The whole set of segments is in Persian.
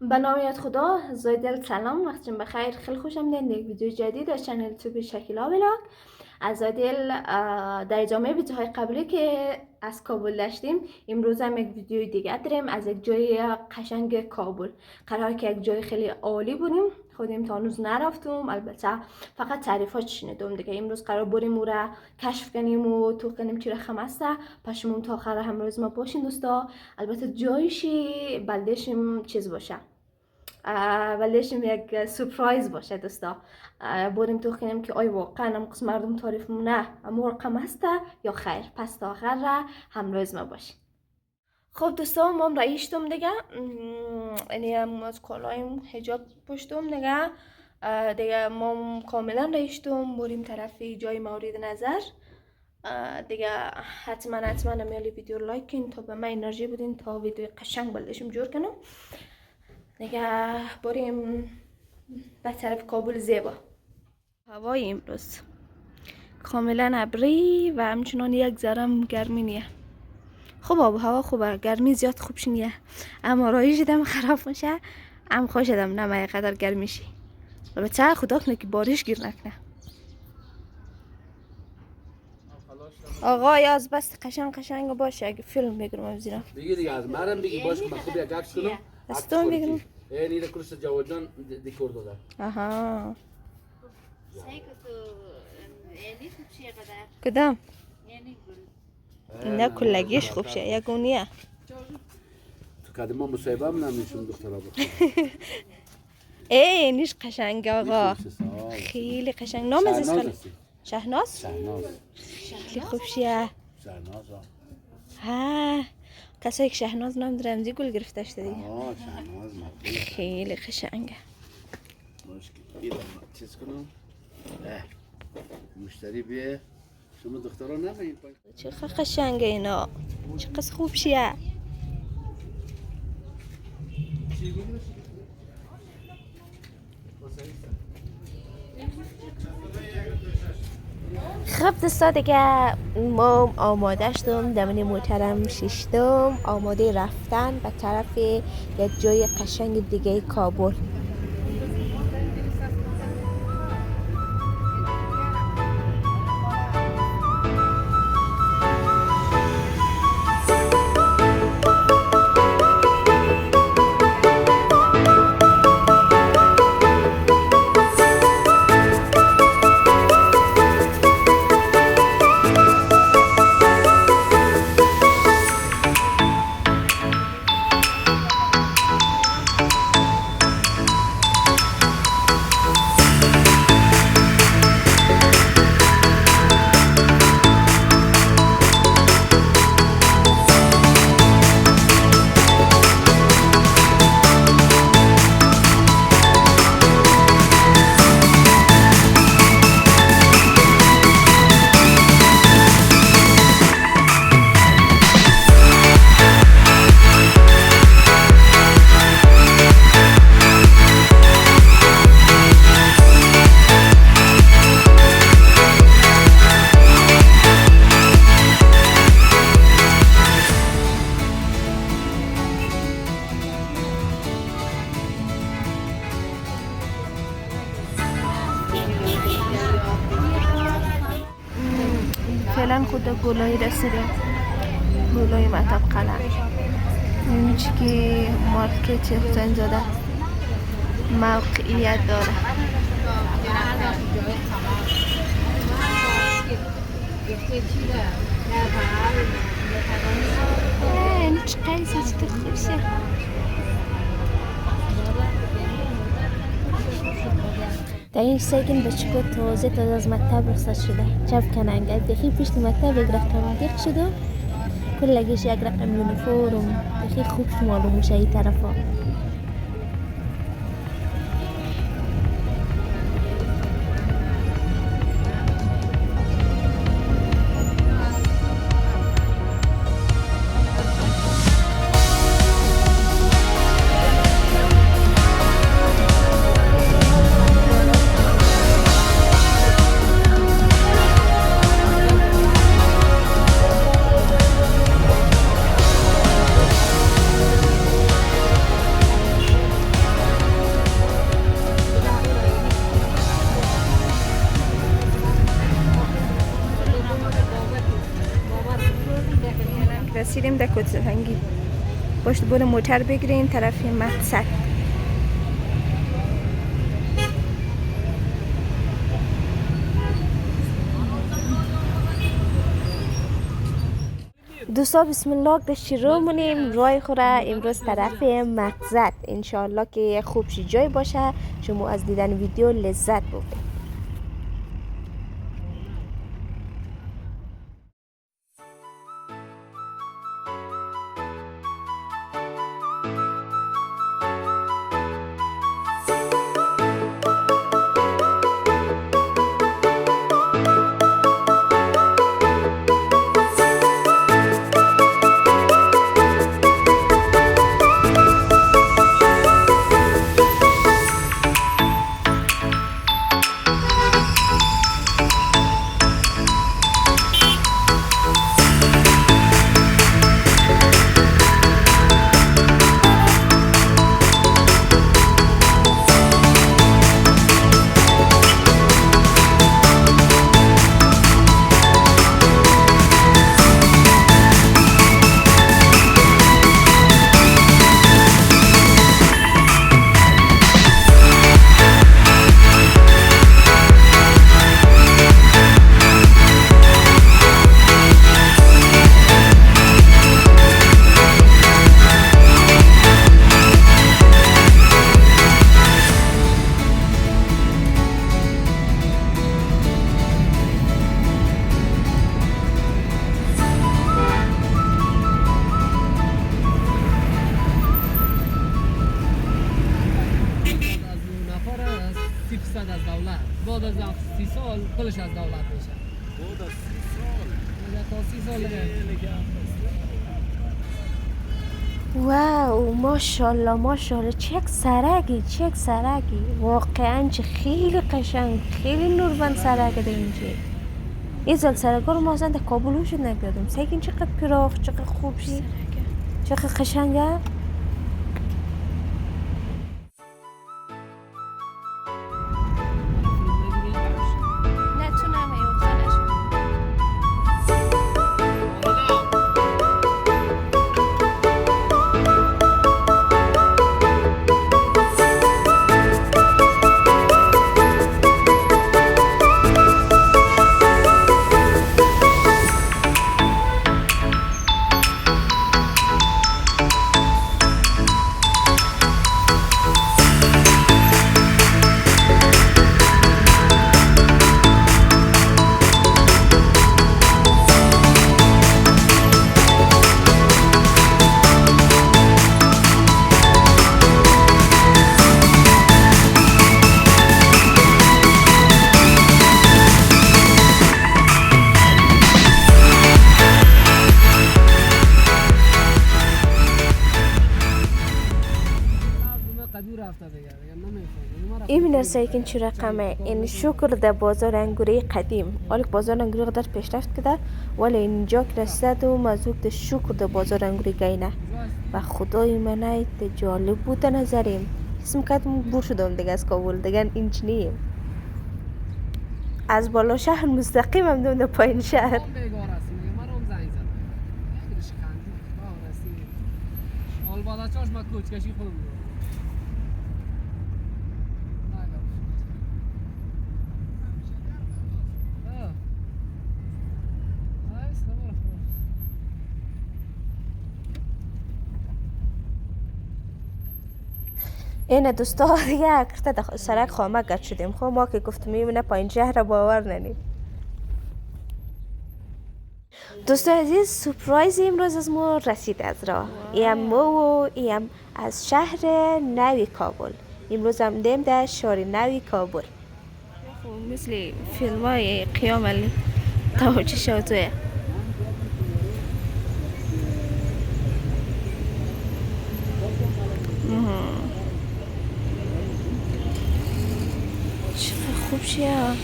به نام خدا. زایدل سلام، وقتتون بخیر. خیلی خوشم دیدین یک ویدیو جدید از چنل یوتیوب شکیلا ولاگ. از زایدل در ادامه ویدیوهای قبلی که از کابل داشتیم، امروز هم یک ویدیو دیگه داریم از یک جای قشنگ کابل. قرار که یک جای خیلی عالی بودیم، خودم تا هنوز نرفتم، البته فقط تعریفات شنیدم دیگه. امروز قرار بریم او را کشف کنیم و تو کنیم چی رقم است. پشمون تا آخر همراز ما باشین دوستا. البته جایشی بلدشم چیز باشه، بلدشم یک سورپرایز باشه دوستا. بریم تو کنیم که آی واقعا هم قسم مردم تعریف نه اما رقم است یا خیر. پس تا آخر را همراز ما باشین. خب دوستا، ما هم رایشتم دیگه، یعنی هم از کالایم حجاب پشتم دیگه ما کاملا رایشتم. بریم طرف جای مورد نظر دیگه. حتما امیالی ویدیو لایک کن تا به من انرژی بدین تا ویدیو قشنگ بلدشم جور کنم دیگه. بریم به طرف کابل. زیبا هوای امروز کاملا ابری و همچنان یک ذره گرمی نیه. خوب آب و هوا خوبه، گرمی زیاد خوبش نیه، اما رایش دم خراب میشه. ام خوش دم نمه قدر گرمی شی. البته خدا کنه که بارش گیر نکنه. آقا یاز بس قشنگ باشه. اگه فیلم بگیرم از زیرا بگیر دیگه، از مرم بگی باش که من خوب یک عکس کنم. استون بگیرم. نیره کلوس جوادجان دیکور داده. آها سعی که تو یعنی خوب چیه قدر؟ کدام؟ یعنی نه کلگیش خوب شه یگونیه. تو قدم ما مصاحبه هم نمیشون دخترها بخواه. ای نیش قشنگ آقا، خیلی قشنگ. نام از اسکال شهناز. خیلی خوب شه. شهناز ها کسایی که شهناز نام رمزی گل گرفته شده دیگه. شهناز خیلی قشنگه. باش که چیز کنم مشتری بیه. شما دخترها نمید چقدر قشنگه اینا، چقدر خوب شه. خب دوستا دیگه ما آماده شدم، دمنی محترم ششتم آماده رفتن به طرف یک جای قشنگ دیگه کابل. فعلا خود گلایی رسیدیم، گلای مطب قلم. این چی که مارکت حسین زاده موقعیت داره. این چی قیسی چی خوبشه. در این سیگن بچه تازه از مکتب رخصت شده. چپ کننگل بخی پشت مکتب یک رقم دیخ شده. کلگیش یک رقم یونیفورم بخی خوب معلوم میشه این طرفا. رسیدیم در کوت سفنگی. پشت بون موتر بگیریم طرف مقصد. دوستا بسم الله ده شروع مونیم رای خوره امروز طرف مقصد. انشاءالله که خوب جای باشه شما از دیدن ویدیو لذت ببرید. بعد از 30 سال کلش از دولت میشه. بعد از 30 سال. تا 30 سال. واو ماشاءالله ماشاءالله چک سرگی واقعا چه خیلی قشنگ خیلی نوربند سرگه در اینجا. این زل سرگا رو ما اصلا در کابل هم شد نگردم. سیکین چقدر پراخ چقدر خوب شی چقدر قشنگه. این نرسایی که چی رقمه این شکر در بازار انگوری قدیم ولی بازار انگوری قدر پیشرفت کرده ولی اینجا که رسید و موضوع در شکر در بازار انگوری گینه و خدای منه جالب بود نظریم اسم کردم بور شدم دیگه از کابل دیگه اینچ نیم از بالا شهر مستقیم هم دوم در پایین شهر. این دوستا دیگه اکرته در سرک خامه گرد شدیم. خب ما که گفتم میمونه پایین شهر باور ننیم. دوستان عزیز سپرایز امروز از ما رسید از راه. ایم ما و ایم از شهر نوی کابل. امروز هم دیم در شهر نوی کابل. مثل فیلم های قیام علی توجه شوتوه. چقدر خوب شیه.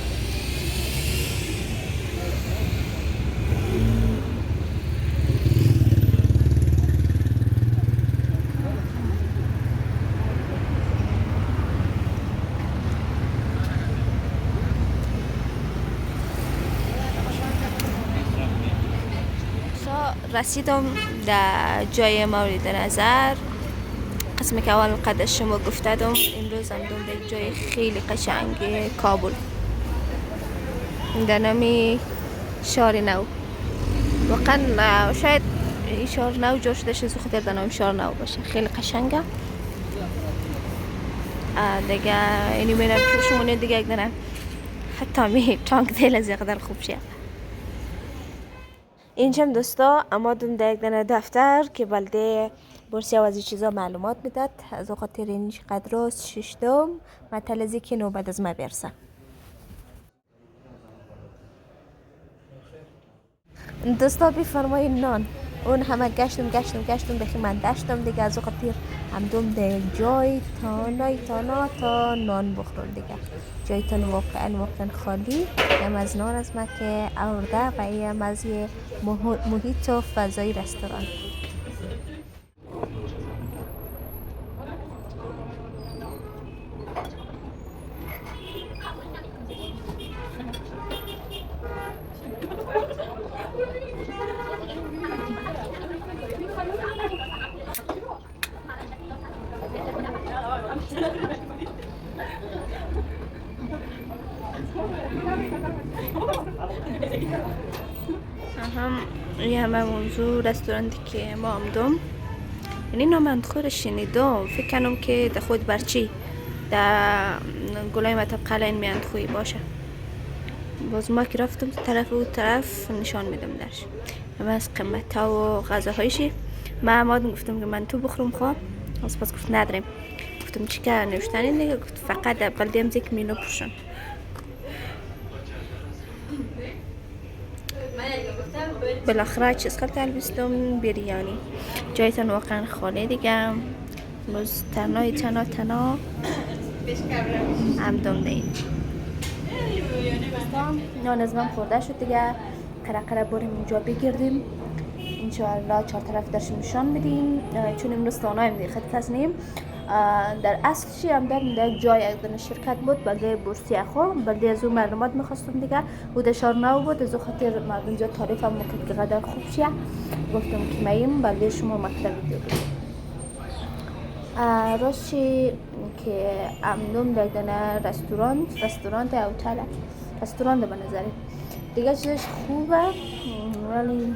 رسیدم در جای مورد نظر. قسمی که اول قد شما گفتم امروز هم دوم در جای خیلی قشنگ کابل در نامی شهر نو. واقعا شاید این شهر نو جا شده شد خاطر در نام شهر نو باشه. خیلی قشنگه دیگه. اینی میرم که شمونه دیگه یک دارم حتی می تانک دیل از یقدر خوب شه. اینجام دوستا اما دوم در یک دانه دفتر که بلده برسی از این چیزا معلومات میداد. از خاطر این قدر راست ششتم مطلزی که نوبت از ما برسه. دوستا بفرمایید نان. اون همه گشتم بخی من داشتم دیگه. از خاطر هم دوم در جای تا نان بخورم دیگه. جایتون واقعا خالی. هم از نان از ما که آورده و هم از محیط و فضای رستوران. این همه موضوع رستورانتی که ما آمدم. یعنی نامند خود شنیدم. فکر کنم که در خود برچی در گلای مطب قلعه میاند خوی باشه. باز ما که رفتم طرف و طرف نشان میدم درش. همه از قیمت ها و غذاهایشی. ما امادم گفتم که من تو بخورم خواه. از پس گفت نداریم. گفتم چی که نوشتنی دیگه. گفت فقط در بلدی هم زیک مینو پوشن. بالاخره چیز خیلی تلبیستم بریانی. جایتان واقعا خاله دیگه. باز تنا هم دوم دین. نان از من خورده شد دیگه. قرقره بریم اونجا بگردیم. انشاءالله چهار طرف درش نشان میدیم. چون امروز تانایم دیگه خیلی تصنیم. در اصل چی هم در جای یک شرکت بود بلده بورسی اخو بلده از اون معلومات میخواستم دیگه. بود شهر نو بود از خاطر مردم جا تعریف هم میکرد که قدر خوب شه. گفتم که مایم بلده شما مطلب دیگه. راستی که امدوم در دنه رستوران تا اوتاله رستوران ده به نظری دیگه چیزش خوبه ولی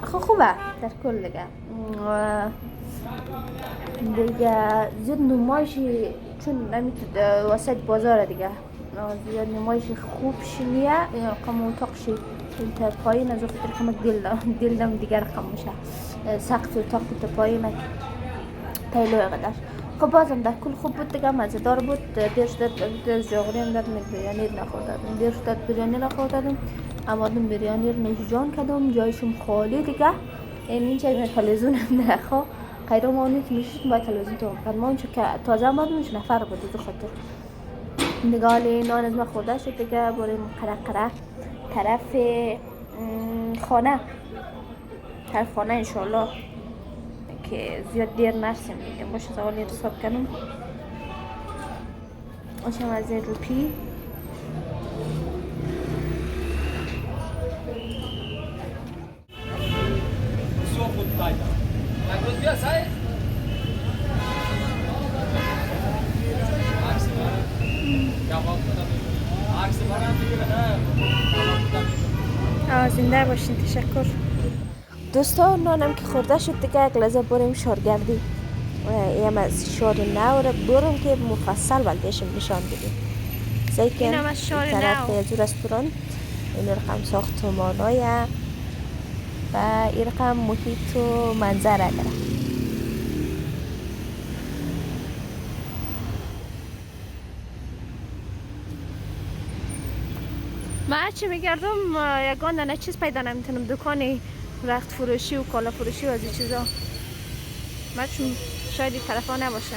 خوبه در کل دیگه. دیگه زیاد نمایشی چون نمیتود وسط بازار دیگه زیاد نمایشی خوب شنیه رقم اتاقشی تا پایین از خاطر رقم دلدم دیگه رقم میشه. سقف اتاق تا پایین تایلو قدر خب بازم در کل خوب بود دیگه. مزه‌دار بود. دیر شد از جاغری هم داد بریانی نخوردم. دیر شد بریانی نخوردم. امادم بریانی رو نوشجان کردم. جایشون خالی دیگه. این چه تلویزیون هم نخوا خیرم آنی که میشیم با تلویزیون تو هم ما اونچه که تازه آمدمش نفر بود دو خاطر دیگه. حالی نان از ما خورده شد دیگه. بریم قرقره طرف خانه انشالله که زیاد دیر نرسیم دیگه. باشه زوالی حساب کنم آشم از روپی زنده باشین. تشکر دوستان. نانم که خورده شد دیگه. یک لحظه بریم شارگردی. ایم از شار نو رو برم که مفصل بلدهشم نشان بدیم. زیکن طرف از رستوران این رقم ساختمانای و این رقم محیط و منظره داره. ما چی میگردم یگان دانه چیز پیدا نمیتونم. دکانی رخت فروشی و کالا فروشی و از این چیزا. ما چون شاید این طرف ها نباشه.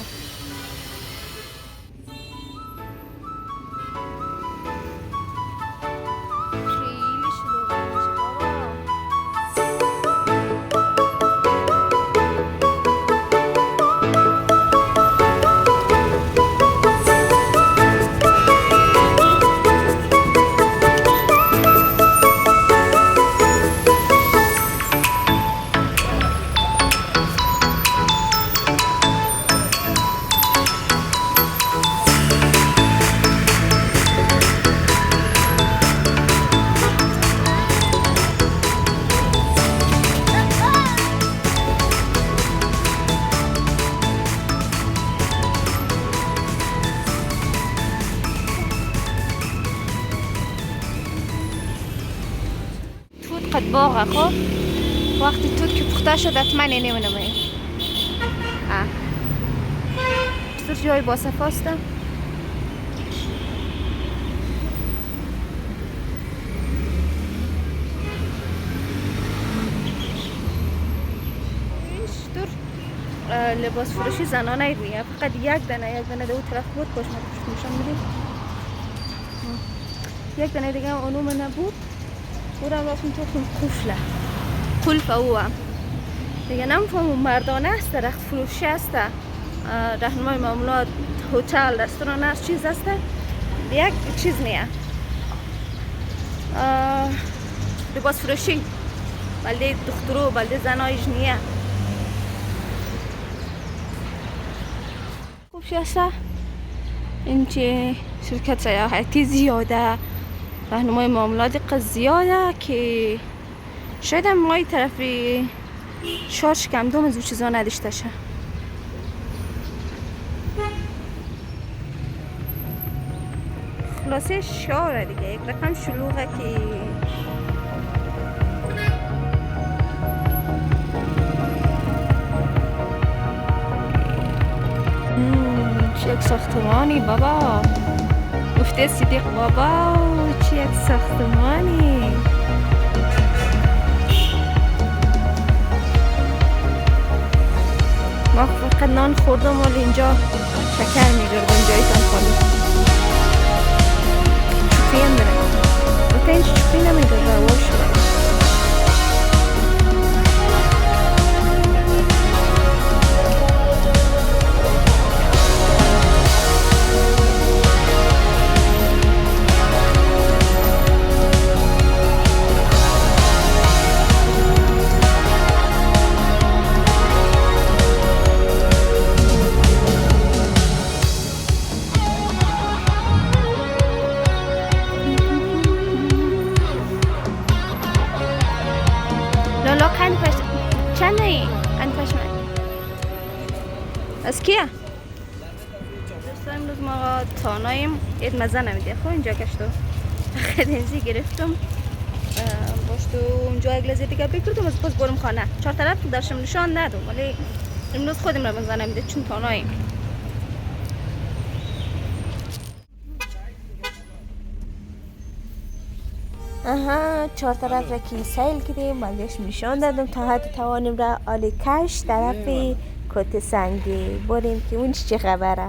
باغه. خب وقتی تو که پخته شد حتما اینه منمه بسیار جای با صفاست. لباس فروشی زنانه ای دیگه، فقط یک دنه دو طرف بود. باش ما نشون میدیم یک دنه دیگه اونو من نبود. او را رفتیم تو قلف او دیگه. نمیفهمم مردانه است، درخت فروشی است، راهنمای معاملات، هتل، رستوران است، چیز است، یک چیز نیه. لباس فروشی بلده دخترو بلده زنایش نیه. خوب شسته این چه شرکت سیاحتی زیاده، راهنمای معاملات زیاده که شاید هم مای طرفی شارش کمدوم از او چیزا نداشته شه. خلاصه شاره دیگه، یک رقم شلوغه که چه یک ساختمانی بابا، مفتی صدیق بابا، چه یک ساختمانی. ما فقط نان خوردم ولی اینجا شکر میگردم جایتان خالی. چوپی هم داره و تا اینجا چوپی نمیگرد روا شده. لالا قند پش چند ای؟ قند پشمک از کیه؟ دوستان امروز ما تاناییم، اید مزه نمیده. خب اینجا کشتو خدنزی گرفتم باش تو اونجا یک لحظه دیگه بکردم از باز برم خانه. چهار طرف تو درشم نشان ندم ولی امروز خودم را مزه نمیده چون تاناییم. چهار طرف را که سیل کردیم بلدش نشان دادم تا حد توانیم را آلی کش طرف کت سنگی بریم که اونش چه خبره.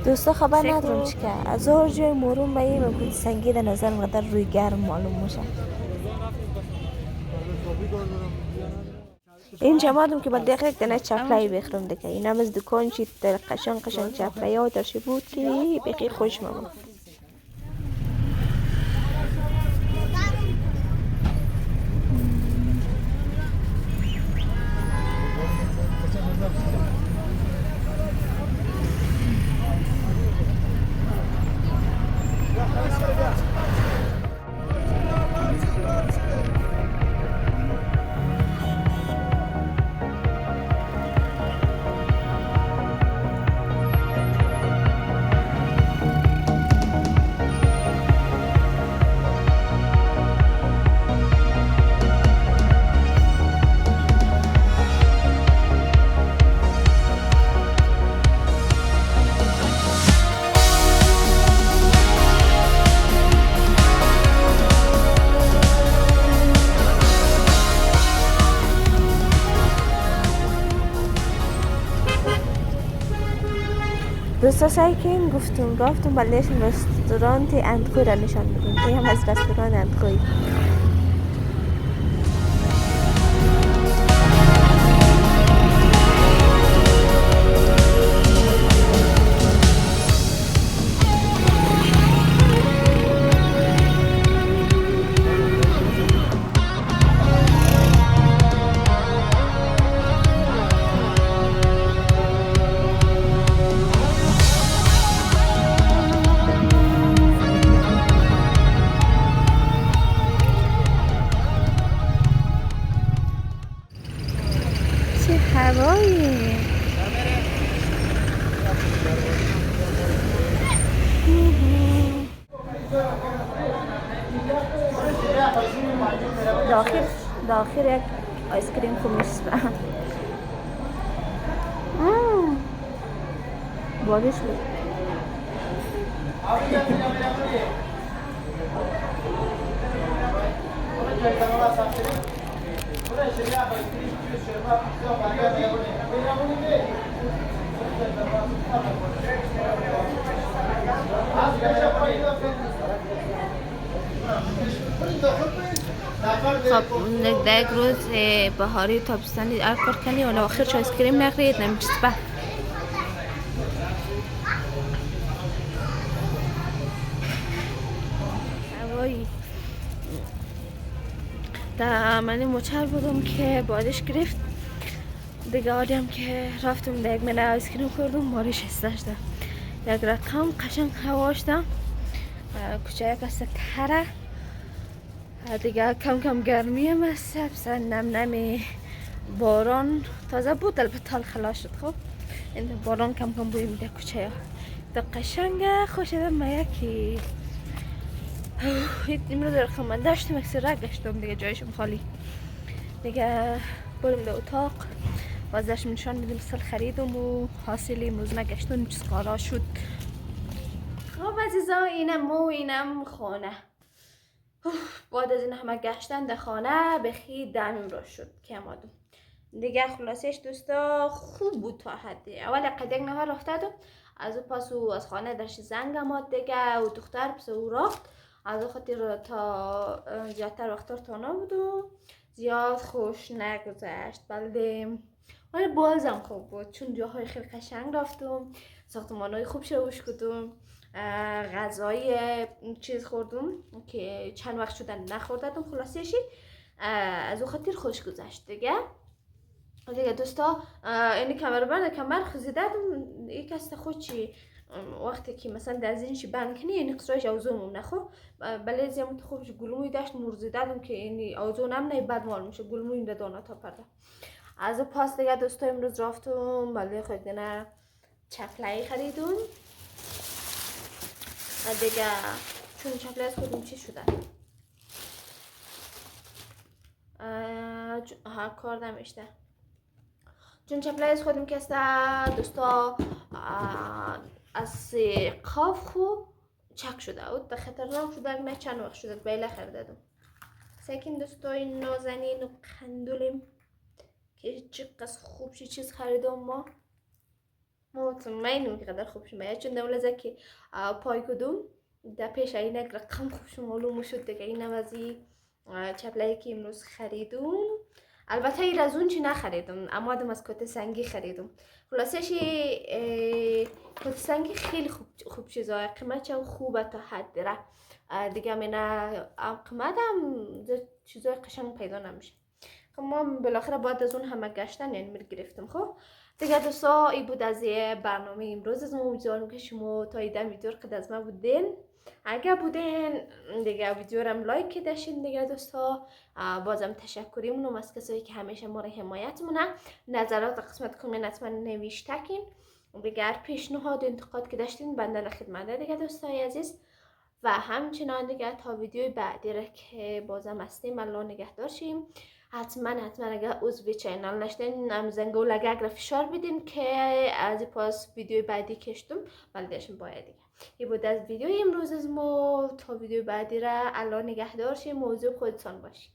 دوستا خبر ندارم چی که از هر جای مرون به این ممکن سنگی در نظر مقدر روی گرم معلوم میشه. این جماعتم که با دقیق دنه چپلای بخرم دیگه. این هم از دکان چی در قشنگ چپلای ها داشته بود که بخی خوش ممون. دوستا سعی کنیم گفتم رفتم بلش رستوران اندخوی را نشان بدیم. این هم از رستوران اندخوی. چه هوایی. داخل یک آیسکریم خوب نیست. بادش بود. خب در یک روز بهاری و تابستانی کار کنی ولی آخر چه آیسکریم نخرید نمیچسبه. هوایی در من موچر بودم که بادش گرفت دیگه. آدم که رفتم در یک منه آیسکریم خوردم بارش استشده. یک رقم قشنگ هواش دم کوچه یک است تره دیگه. کم گرمی هم است. نم باران تازه بود البته حال خلاص شد. خب این باران کم بوی میده کوچه ها. تا قشنگه خوش دم یکی امروز رقم داشتم اکسره گشتم دیگه جایشم خالی دیگه. برم در اتاق بازش نشان میدیم سل خریدم و حاصلی امروز نگشتم چیز کارا شد. خب عزیزا اینم مو اینم خانه. بعد از این همه گشتن در خانه بخی دمیم را شد که امادم دیگه. خلاصش دوستا خوب بود تا حدی. اول قد یک نهار رفتدم از او پس او از خانه درش زنگ آمد دیگه و دختر پس او رفت. از او خاطر تا زیادتر وقتا تا نبود و زیاد خوش نگذشت. ولی بازم خوب بود چون جاهای خیلی قشنگ رفتم. ساختمانهای خوب شروعش کردم. غذای چیز خوردم که چند وقت شدن نخوردم. خلاصیشی از او خاطر خوش گذشت دیگه. دوستا اینی کمر خزیدم یک است خود چی وقتی که مثلا در زینش بند کنی این قصرش اوزومم نخو بله زیام تو خوبش گلومی داشت مرزیدم که اینی اوزونم نه بد مال میشه گلومی در دانا تا پرده. از پاس دیگه دوستا امروز رفتم بله خود نه چپلای خریدم دیگه. چون چپلای از خودم چی شده کار نمیشته. چون چپلای از خودم که است دوستا از قاف خو چک شده و تا خطرناک شده نه چند وقت شده بیله خریدم. ساکن دوستای نازنین و قندولیم که چقدر خوب چیز خریدم ما. مطمئنم که قدر خوب شما چون دولت که پای کدوم در پیش اینک رقم خوب معلوم شد دیگه این نوازی چپلایی که امروز خریدم. البته این از اون چی نخریدم اما آدم از کت سنگی خریدم. خلاصش کت سنگی خیلی خوب چیزای قیمت چه خوبه تا حد داره دیگه منه قیمت هم چیزای قشنگ پیدا نمیشه. خب ما بالاخره بعد از اون همه گشتن یعنی گرفتم. خب دیگه دوستا این بود از برنامه امروز از ما. امیدوارم که شما تا ایدن ویدیو رو قد از ما بودین. اگر بودین دیگه ویدیو رو هم لایک داشتین دیگه دوستا. بازم تشکری مونم از کسایی که همیشه ما رو حمایت مونن. نظرات قسمت کامنت حتما نوشته کن. دیگه پیشنهاد انتقاد که داشتین بنده خدمت دیگه دوستای عزیز. و همچنان دیگه تا ویدیوی بعدی را که بازم هستیم الله نگهدار شیم. حتما اگر عضو چینل نشدین زنگو لگک را فشار بدین که از پاس ویدیو بعدی کشتم بلدشم باید دیگه. این بود از ویدیو امروز از ما. تا ویدیو بعدی را الله نگهدار شیم. موضوع خودتان باشید.